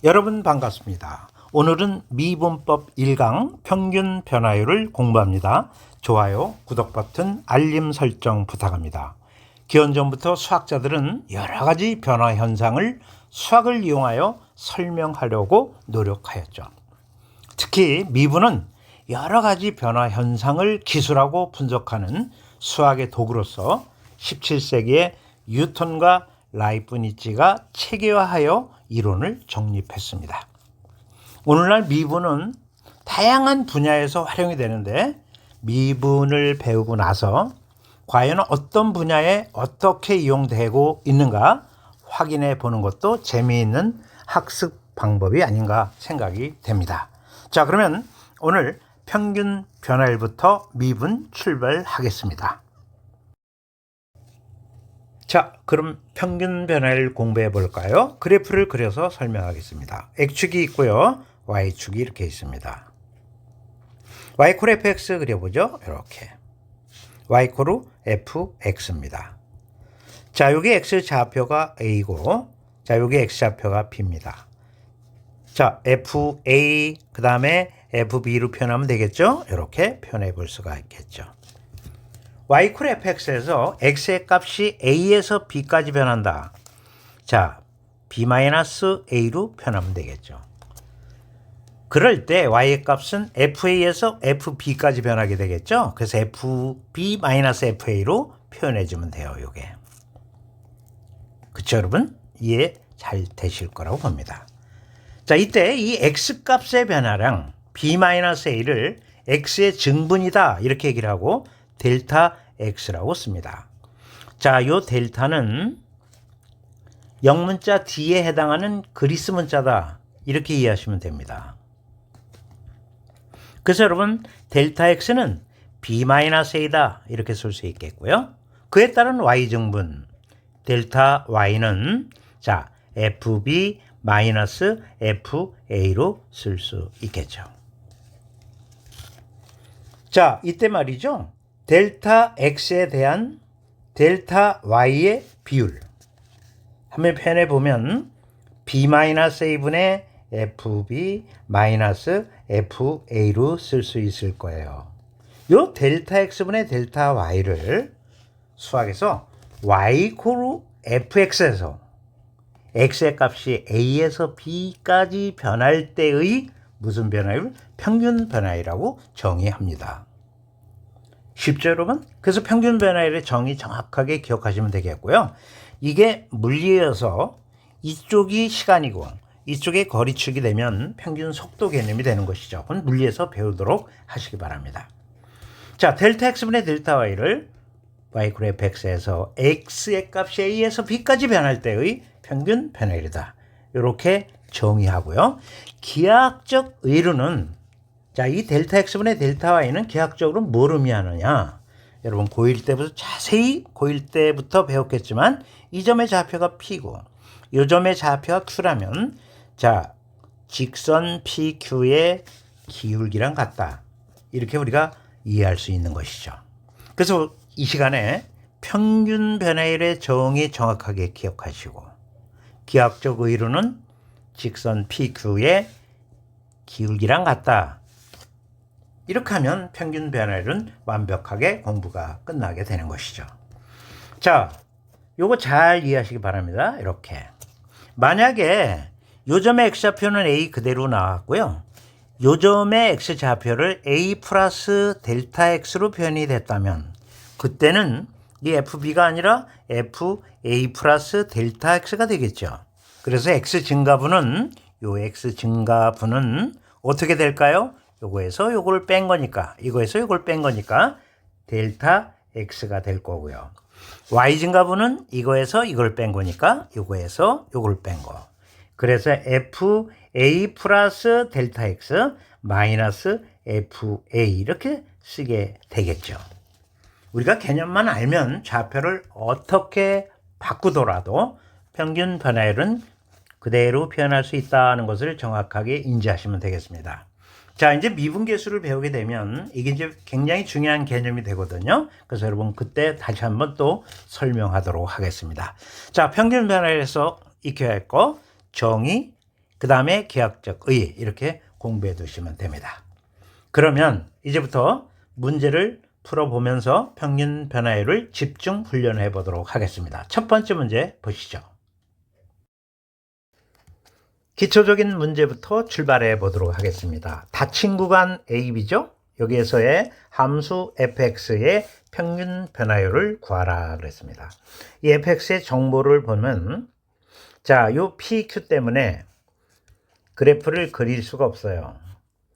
여러분 반갑습니다. 오늘은 미분법 1강 평균 변화율을 공부합니다. 좋아요, 구독 버튼, 알림 설정 부탁합니다. 기원전부터 수학자들은 여러 가지 변화 현상을 수학을 이용하여 설명하려고 노력하였죠. 특히 미분은 여러 가지 변화 현상을 기술하고 분석하는 수학의 도구로서 17세기에 뉴턴과 라이프니츠가 체계화하여 이론을 정립했습니다. 오늘날 미분은 다양한 분야에서 활용이 되는데 미분을 배우고 나서 과연 어떤 분야에 어떻게 이용되고 있는가 확인해 보는 것도 재미있는 학습 방법이 아닌가 생각이 됩니다. 자, 그러면 오늘 평균 변화율부터 미분 출발하겠습니다. 자, 그럼 평균 변화를 공부해 볼까요? 그래프를 그려서 설명하겠습니다. X축이 있고요. Y축이 이렇게 있습니다. Y콜 fx 그려보죠. 이렇게. Y콜로 fx입니다. 자, 여기 X 좌표가 A고, 자, 여기 X 좌표가 B입니다. 자, FA, 그 다음에 FB로 표현하면 되겠죠? 이렇게 표현해 볼 수가 있겠죠. Y콜 fx에서 x의 값이 a에서 b까지 변한다. 자, b-a로 표현하면 되겠죠. 그럴 때 y의 값은 fa에서 fb까지 변하게 되겠죠. 그래서 fb-fa로 표현해 주면 돼요. 요게. 그쵸, 여러분? 이해 잘 되실 거라고 봅니다. 자, 이때 이 x 값의 변화량 b-a를 x의 증분이다 이렇게 얘기를 하고 델타 x라고 씁니다. 자, 요 델타는 영문자 D에 해당하는 그리스 문자다 이렇게 이해하시면 됩니다. 그래서 여러분 델타 x는 b-a다 이렇게 쓸 수 있겠고요. 그에 따른 y 증분 델타 y는 자 fb-fa로 쓸 수 있겠죠. 자, 이때 말이죠. 델타 x에 대한 델타 y의 비율 한번 표현해 보면 b-a분의 fb-fa로 쓸 수 있을 거예요. 요 델타 x분의 델타 y를 수학에서 y코로 fx에서 x의 값이 a에서 b까지 변할 때의 무슨 변화율? 평균 변화율이라고 정의합니다. 쉽죠, 여러분? 그래서 평균 변화율의 정의 정확하게 기억하시면 되겠고요. 이게 물리여서 이쪽이 시간이고 이쪽이 거리축이 되면 평균 속도 개념이 되는 것이죠. 그건 물리에서 배우도록 하시기 바랍니다. 자, 델타 x분의 델타 y를 y콜 fx에서 x의 값이 a에서 b까지 변할 때의 평균 변화율이다. 이렇게 정의하고요. 기하학적 의로는 자, 이 델타 x분의 델타 y는 기하학적으로 뭘 의미하느냐? 여러분 고1 때부터 자세히 고1 때부터 배웠겠지만 이 점의 좌표가 P고 이 점의 좌표가 Q라면 자, 직선 PQ의 기울기랑 같다. 이렇게 우리가 이해할 수 있는 것이죠. 그래서 이 시간에 평균 변화율의 정의 정확하게 기억하시고 기하학적 의로는 직선 PQ의 기울기랑 같다. 이렇게 하면 평균 변화율은 완벽하게 공부가 끝나게 되는 것이죠. 자, 요거 잘 이해하시기 바랍니다. 이렇게. 만약에 요점의 x좌표는 a 그대로 나왔고요. 요점의 x좌표를 a 플러스 델타 x로 표현이 됐다면 그때는 이 fb가 아니라 fa 플러스 델타 x가 되겠죠. 그래서 x 증가분은 요 x 증가분은 어떻게 될까요? 요거에서 요걸 뺀 거니까 이거에서 요걸 뺀 거니까 델타 x가 될 거고요. y 증가분은 이거에서 이걸 뺀 거니까 요거에서 요걸 뺀 거. 그래서 fa 플러스 델타 x 마이너스 fa 이렇게 쓰게 되겠죠. 우리가 개념만 알면 좌표를 어떻게 바꾸더라도 평균 변화율은 그대로 표현할 수 있다는 것을 정확하게 인지하시면 되겠습니다. 자, 이제 미분계수를 배우게 되면 이게 이제 굉장히 중요한 개념이 되거든요. 그래서 여러분 그때 다시 한번 또 설명하도록 하겠습니다. 자, 평균 변화율에서 익혀야 할 거 정의, 그 다음에 기하학적 의 이렇게 공부해 두시면 됩니다. 그러면 이제부터 문제를 풀어보면서 평균 변화율을 집중 훈련해 보도록 하겠습니다. 첫 번째 문제 보시죠. 기초적인 문제부터 출발해 보도록 하겠습니다. 닫힌 구간 AB죠? 여기에서의 함수 fx의 평균 변화율을 구하라 그랬습니다. 이 fx의 정보를 보면 자, 요 PQ 때문에 그래프를 그릴 수가 없어요.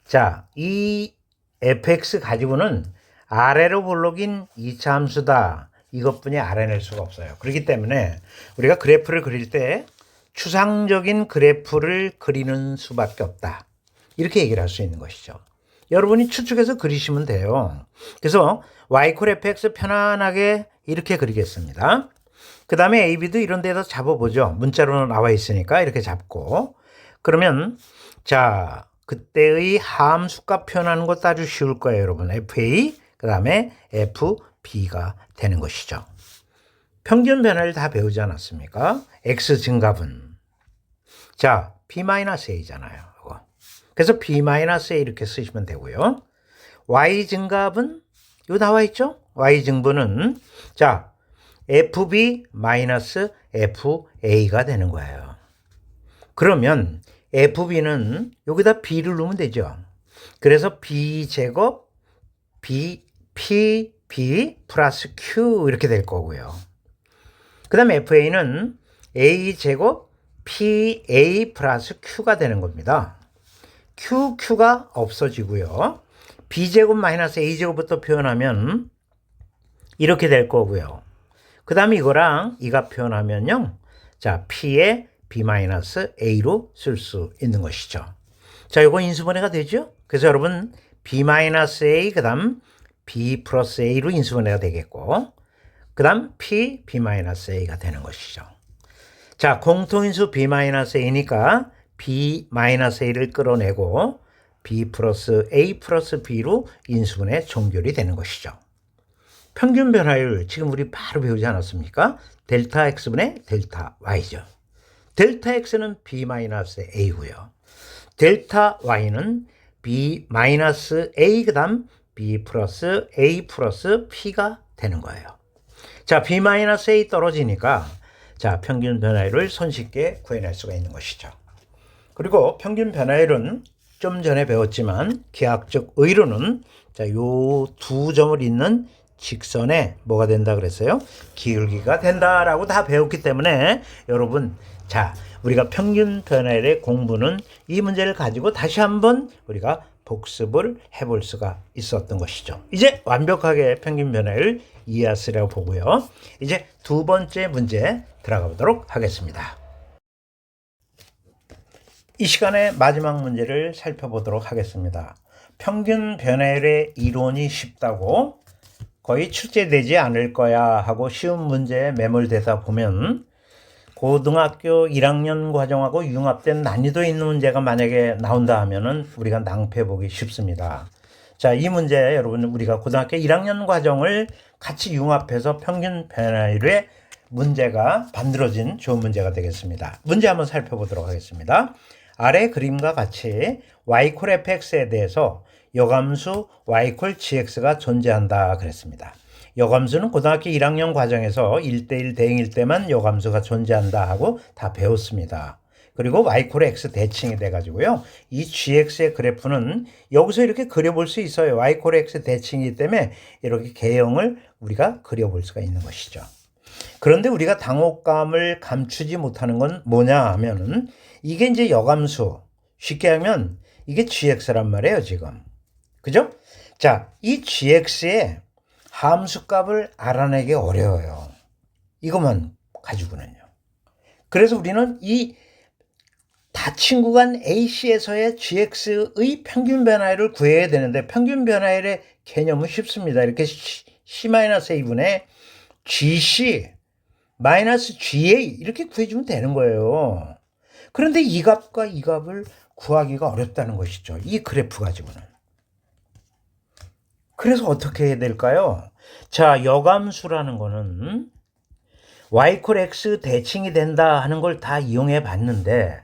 자, 이 fx 가지고는 아래로 볼록인 2차 함수다. 이것뿐이 알아낼 수가 없어요. 그렇기 때문에 우리가 그래프를 그릴 때 추상적인 그래프를 그리는 수밖에 없다. 이렇게 얘기를 할 수 있는 것이죠. 여러분이 추측해서 그리시면 돼요. 그래서 y 콜 fx 편안하게 이렇게 그리겠습니다. 그 다음에 AB도 이런 데다 잡아보죠. 문자로 나와 있으니까 이렇게 잡고. 그러면 자, 그때의 함수값 표현하는 것도 아주 쉬울 거예요, 여러분. FA, 그 다음에 FB가 되는 것이죠. 평균 변화를 다 배우지 않았습니까? X 증가분. 자, B-A잖아요. 이거. 그래서 B-A 이렇게 쓰시면 되고요. Y 증가분, 이거 나와 있죠? Y 증분은, 자, FB-FA가 되는 거예요. 그러면 FB는 여기다 B를 넣으면 되죠. 그래서 B제곱 PB 플러스 Q 이렇게 될 거고요. 그 다음에 FA는 A제곱 PA 플러스 Q가 되는 겁니다. Q가 없어지고요. B제곱 마이너스 A제곱부터 표현하면 이렇게 될 거고요. 그 다음에 이거랑 이가 표현하면요. 자, P에 B-A로 쓸 수 있는 것이죠. 자, 이거 인수분해가 되죠? 그래서 여러분 B-A 그 다음 B 플러스 A로 인수분해가 되겠고 그 다음 P, B-A가 되는 것이죠. 자, 공통인수 B-A니까 B-A를 끌어내고 B 플러스 A 플러스 B로 인수분해 종결이 되는 것이죠. 평균 변화율 지금 우리 바로 배우지 않았습니까? 델타 X분의 델타 Y죠. 델타 X는 B-A고요. 델타 Y는 B-A 그 다음 B 플러스 A 플러스 P가 되는 거예요. 자, B-A 떨어지니까 자, 평균 변화율을 손쉽게 구해낼 수가 있는 것이죠. 그리고 평균 변화율은 좀 전에 배웠지만 기하학적 의로는 자, 요 두 점을 잇는 직선에 뭐가 된다 그랬어요? 기울기가 된다라고 다 배웠기 때문에 여러분 자, 우리가 평균 변화율의 공부는 이 문제를 가지고 다시 한번 우리가 복습을 해볼 수가 있었던 것이죠. 이제 완벽하게 평균 변화율 이해하시라고 보고요. 이제 두 번째 문제 들어가 보도록 하겠습니다. 이 시간에 마지막 문제를 살펴보도록 하겠습니다. 평균 변화율의 이론이 쉽다고 거의 출제되지 않을 거야 하고 쉬운 문제에 매몰되다 보면 고등학교 1학년 과정하고 융합된 난이도 있는 문제가 만약에 나온다 하면은 우리가 낭패 보기 쉽습니다. 자, 이 문제 여러분 우리가 고등학교 1학년 과정을 같이 융합해서 평균 변화율의 문제가 만들어진 좋은 문제가 되겠습니다. 문제 한번 살펴보도록 하겠습니다. 아래 그림과 같이 y 콜 fx에 대해서 여감수 y 콜 gx가 존재한다 그랬습니다. 여감수는 고등학교 1학년 과정에서 1대1 대응일 때만 여감수가 존재한다 하고 다 배웠습니다. 그리고 y 콜 x 대칭이 돼가지고요. 이 gx의 그래프는 여기서 이렇게 그려볼 수 있어요. y 콜 x 대칭이기 때문에 이렇게 개형을 우리가 그려볼 수가 있는 것이죠. 그런데 우리가 당혹감을 감추지 못하는 건 뭐냐 하면은 이게 이제 여감수. 쉽게 하면 이게 gx란 말이에요, 지금. 그죠? 자, 이 gx의 함수값을 알아내기 어려워요. 이것만 가지고는요. 그래서 우리는 이 닫힌 구간 AC에서의 gx의 평균 변화율을 구해야 되는데 평균 변화율의 개념은 쉽습니다. 이렇게 C-A분의 GC 마이너스 GA 이렇게 구해주면 되는 거예요. 그런데 이 값과 이 값을 구하기가 어렵다는 것이죠. 이 그래프 가지고는. 그래서 어떻게 해야 될까요? 자, 여감수라는 거는 y 콜 x 대칭이 된다 하는 걸 다 이용해 봤는데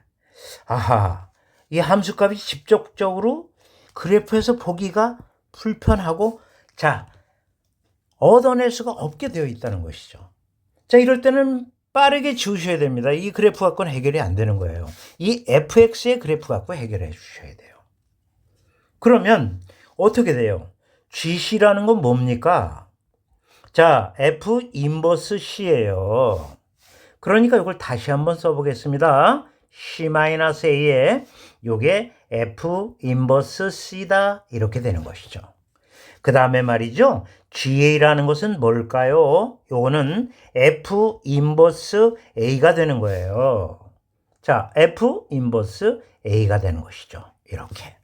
아하, 이 함수값이 직접적으로 그래프에서 보기가 불편하고, 자, 얻어낼 수가 없게 되어 있다는 것이죠. 자, 이럴 때는 빠르게 지우셔야 됩니다. 이 그래프 갖고는 해결이 안 되는 거예요. 이 fx의 그래프 갖고 해결해 주셔야 돼요. 그러면 어떻게 돼요? GC라는 건 뭡니까? 자, F 인버스 C예요. 그러니까 이걸 다시 한번 써보겠습니다. C-A에 요게 F 인버스 C다 이렇게 되는 것이죠. 그 다음에 말이죠. GA라는 것은 뭘까요? 요거는 F 인버스 A가 되는 거예요. 자, F 인버스 A가 되는 것이죠. 이렇게.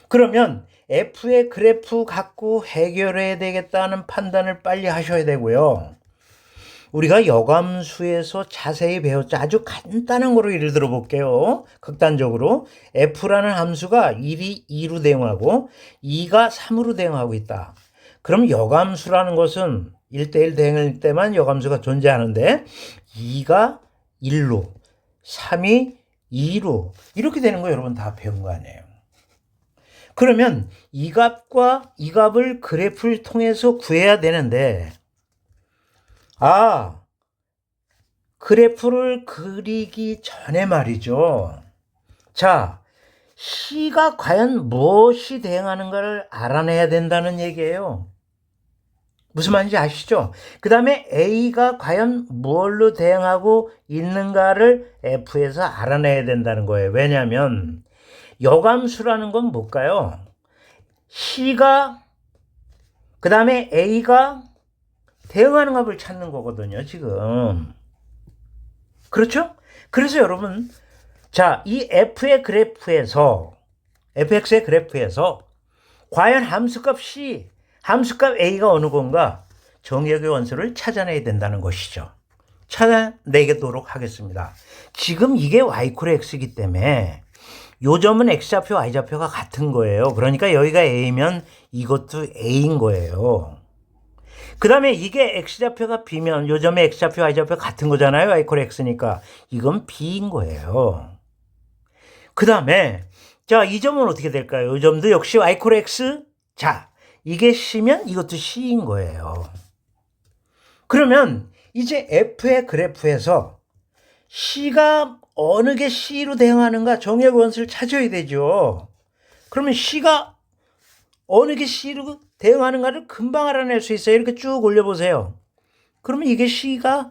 그러면 F의 그래프 갖고 해결해야 되겠다는 판단을 빨리 하셔야 되고요. 우리가 여감수에서 자세히 배웠죠. 아주 간단한 거로 예를 들어 볼게요. 극단적으로 F라는 함수가 1이 2로 대응하고 2가 3으로 대응하고 있다. 그럼 여감수라는 것은 1대1 대응일 때만 여감수가 존재하는데 2가 1로 3이 2로 이렇게 되는 거 여러분 다 배운 거 아니에요. 그러면 이 값과 이 값을 그래프를 통해서 구해야 되는데 그래프를 그리기 전에 말이죠. 자, C가 과연 무엇이 대응하는가를 알아내야 된다는 얘기예요. 무슨 말인지 아시죠? 그 다음에 A가 과연 뭘로 대응하고 있는가를 F에서 알아내야 된다는 거예요. 왜냐하면 여감수라는 건 뭘까요? C가 그 다음에 A가 대응하는 값을 찾는 거거든요. 지금. 그렇죠? 그래서 여러분 자, 이 F의 그래프에서 fx의 그래프에서 과연 함수값 C, 함수값 A가 어느 건가 정의역의 원소를 찾아내야 된다는 것이죠. 찾아내도록 하겠습니다. 지금 이게 y x이기 때문에 요 점은 x좌표, y좌표가 같은 거예요. 그러니까 여기가 A면 이것도 A인 거예요. 그 다음에 이게 x좌표가 b면 요 점의 x좌표, y좌표 같은 거잖아요. y x니까 이건 b인 거예요. 그 다음에 자, 이 점은 어떻게 될까요? 이 점도 역시 y x. 자, 이게 c면 이것도 c인 거예요. 그러면 이제 f의 그래프에서 c가 어느 게 c로 대응하는가 정의역의 원소를 찾아야 되죠. 그러면 c가 어느 게 c로 대응하는가를 금방 알아낼 수 있어요. 이렇게 쭉 올려보세요. 그러면 이게 c가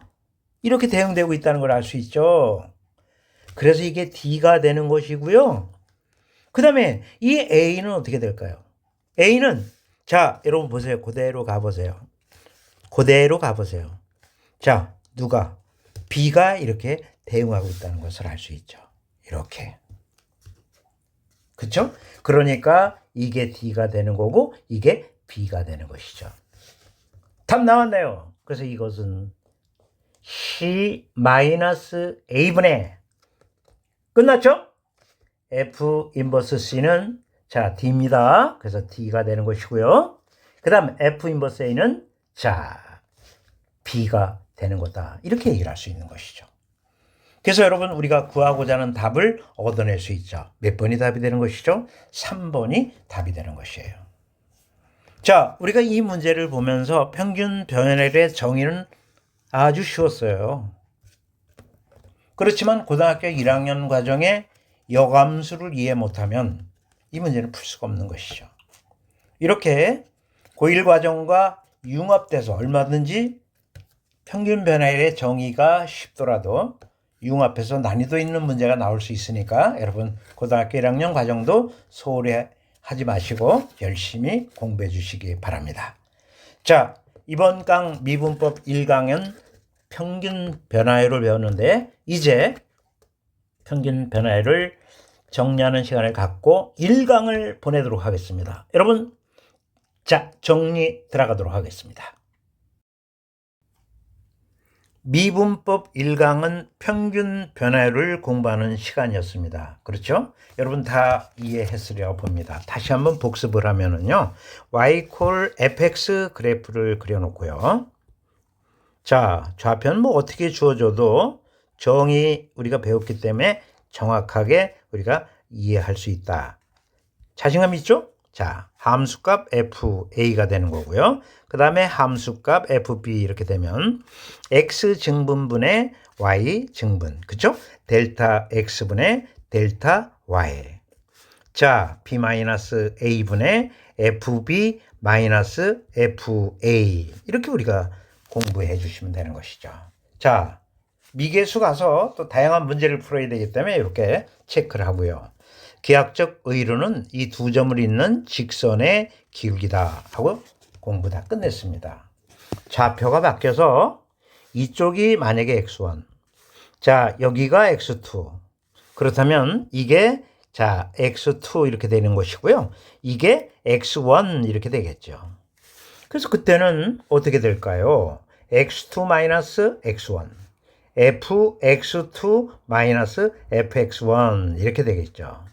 이렇게 대응되고 있다는 걸 알 수 있죠. 그래서 이게 D가 되는 것이고요. 그 다음에 이 A는 어떻게 될까요? A는 자, 여러분 보세요. 그대로 가보세요. 그대로 가보세요. 자, 누가? B가 이렇게 대응하고 있다는 것을 알 수 있죠. 이렇게. 그렇죠? 그러니까 이게 D가 되는 거고 이게 B가 되는 것이죠. 답 나왔네요. 그래서 이것은 C-A분의 끝났죠? F 인버스 C는 자, D입니다. 그래서 D가 되는 것이고요. 그 다음 F 인버스 A는 자, B가 되는 거다. 이렇게 얘기를 할 수 있는 것이죠. 그래서 여러분 우리가 구하고자 하는 답을 얻어낼 수 있죠. 몇 번이 답이 되는 것이죠? 3번이 답이 되는 것이에요. 자, 우리가 이 문제를 보면서 평균 변화율의 정의는 아주 쉬웠어요. 그렇지만 고등학교 1학년 과정에 여감수를 이해 못하면 이 문제는 풀 수가 없는 것이죠. 이렇게 고1 과정과 융합돼서 얼마든지 평균 변화율의 정의가 쉽더라도 융합해서 난이도 있는 문제가 나올 수 있으니까 여러분 고등학교 1학년 과정도 소홀히 하지 마시고 열심히 공부해 주시기 바랍니다. 자, 이번 강 미분법 1강은 평균 변화율을 배웠는데 이제 평균 변화율을 정리하는 시간을 갖고 1강을 보내도록 하겠습니다. 여러분, 자, 정리 들어가도록 하겠습니다. 미분법 1강은 평균 변화율을 공부하는 시간이었습니다. 그렇죠? 여러분 다 이해했으리라고 봅니다. 다시 한번 복습을 하면은요. y fx 그래프를 그려놓고요. 자, 좌표는 뭐 어떻게 주어줘도 정의 우리가 배웠기 때문에 정확하게 우리가 이해할 수 있다. 자신감 있죠? 자, 함수값 fa가 되는 거고요. 그 다음에 함수값 fb 이렇게 되면 x 증분분의 y 증분, 그쵸? 델타 x분의 델타 y. 자, b-a분의 fb 마이너스 fa 이렇게 우리가 공부해 주시면 되는 것이죠. 자, 미계수 가서 또 다양한 문제를 풀어야 되기 때문에 이렇게 체크를 하고요. 기하학적 의로는 이 두 점을 잇는 직선의 기울기다 하고 공부 다 끝냈습니다. 좌표가 바뀌어서 이쪽이 만약에 x1, 자 여기가 x2, 그렇다면 이게 자 x2 이렇게 되는 것이고요. 이게 x1 이렇게 되겠죠. 그래서 그때는 어떻게 될까요? x2 마이너스 x1 fx2 마이너스 fx1 이렇게 되겠죠.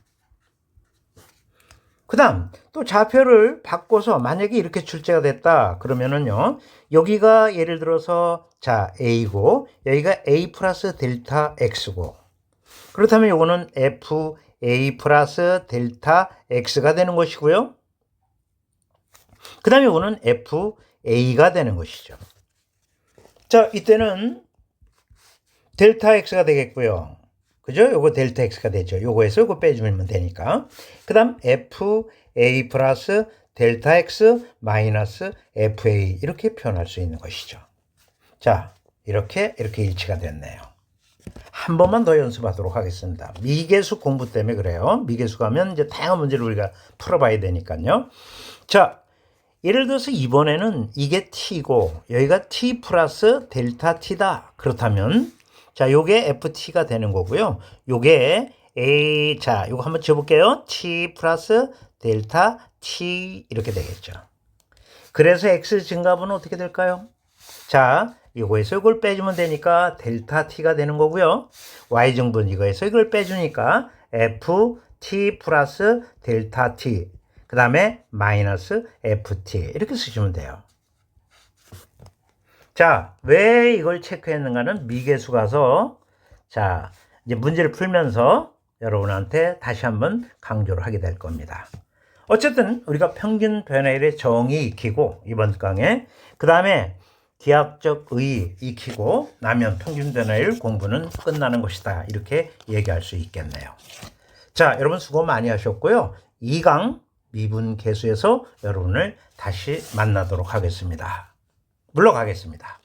그 다음 또 좌표를 바꿔서 만약에 이렇게 출제가 됐다 그러면은요, 여기가 예를 들어서 자 a고 여기가 a 플러스 델타 x고, 그렇다면 이거는 fa 플러스 델타 x가 되는 것이고요. 그 다음에 이거는 fa가 되는 것이죠. 자, 이때는 델타 x가 되겠고요. 그죠? 요거 델타 x가 되죠. 요거에서 요거 빼주면 되니까. 그 다음 fa 플러스 델타 x 마이너스 fa 이렇게 표현할 수 있는 것이죠. 자, 이렇게 일치가 됐네요. 한 번만 더 연습하도록 하겠습니다. 미계수 공부 때문에 그래요. 미계수 가면 이제 다양한 문제를 우리가 풀어봐야 되니까요. 자, 예를 들어서 이번에는 이게 t고 여기가 t 플러스 델타 t다. 그렇다면 자, 요게 ft가 되는 거고요. 요게 a, 자, 요거 한번 지어볼게요. t 플러스 델타 t 이렇게 되겠죠. 그래서 x 증가분은 어떻게 될까요? 자, 이거에서 이걸 빼주면 되니까 델타 t가 되는 거고요. y 증분 이거에서 이걸 빼주니까 ft 플러스 델타 t, 그 다음에 마이너스 ft 이렇게 쓰시면 돼요. 자, 왜 이걸 체크했는가는 미계수 가서 자 이제 문제를 풀면서 여러분한테 다시 한번 강조를 하게 될 겁니다. 어쨌든 우리가 평균 변화율의 정의 익히고 이번 강에, 그 다음에 기하학적 의 익히고 나면 평균 변화율 공부는 끝나는 것이다, 이렇게 얘기할 수 있겠네요. 자, 여러분 수고 많이 하셨고요. 2강 미분 계수에서 여러분을 다시 만나도록 하겠습니다. 물러가겠습니다.